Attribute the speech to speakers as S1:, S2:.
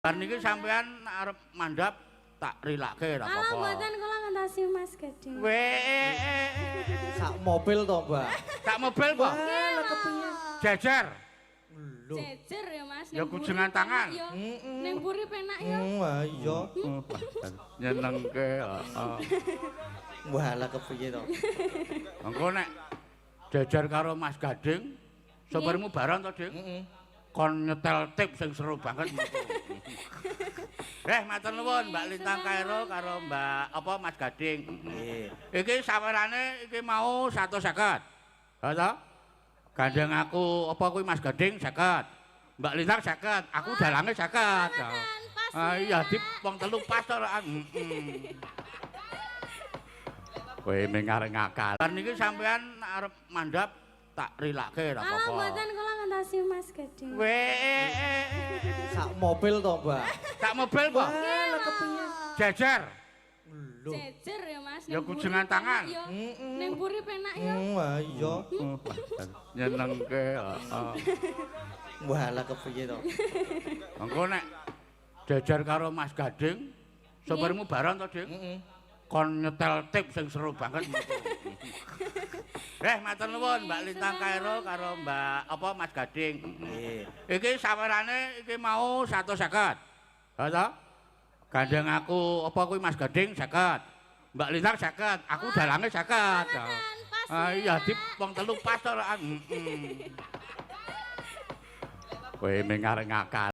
S1: Bar niki sampean arep mandhap tak rilake ora apa-apa.
S2: Ah, mboten kula ngentasi Mas Gading.
S3: Sak mobil to, Mbak.
S1: Sak mobil kok.
S3: Lah kepiye?
S1: Jejer.
S3: Lho.
S2: Jejer ya Mas.
S1: Ya kujengan tangan.
S2: Ning buri penak ya.
S3: Wah, iya.
S1: Nyenengke, heeh.
S3: Wah, lah kepiye to?
S1: Engko nek jejer karo Mas Gading, sopirmu bareng to, Ding?
S3: Heeh.
S1: Kon nyetel tip sing seru banget. Matur nuwun Mbak Lintang Kairo karo Mbak apa Mas Gading.
S3: Nggih.
S1: Iki sawerane iki mau 150. Ha to? Gandeng aku apa kuwi Mas Gading 50. Mbak Lintang 50, aku dalange 50. Ah iya dip wong telu pas to. Kowe ming arek ngakal. Bar niki sampean arep mandhap tak rilake ora
S2: Ah,
S1: apa-apa.
S2: mboten kula ngentasi Mas Gading.
S3: Sak mobil to, Mbak.
S1: Sak mobil kok.
S3: Lah kepiye?
S1: Jejer.
S3: Lho.
S2: Jejer ya Mas.
S1: Ya kujengan tangan.
S2: Ning buri penak ya.
S3: Wah, iya.
S1: Nyenengke, heeh.
S3: Wah, lah kepiye to?
S1: Engko nek jejer karo Mas Gading, sopirmu bareng to, Ding?
S3: Heeh.
S1: Kon nyetel tip sing seru banget. Matur nuwun Mbak Lintang Kairo karo Mbak apa Mas Gading.
S3: Nggih.
S1: Iki sawerane iki mau 150. Ha to? Gandeng aku apa kuwi Mas Gading 50. Mbak Lintang 50, aku dalange 50. Ah iya dip wong telu pas to. Kowe ming arek ngakal.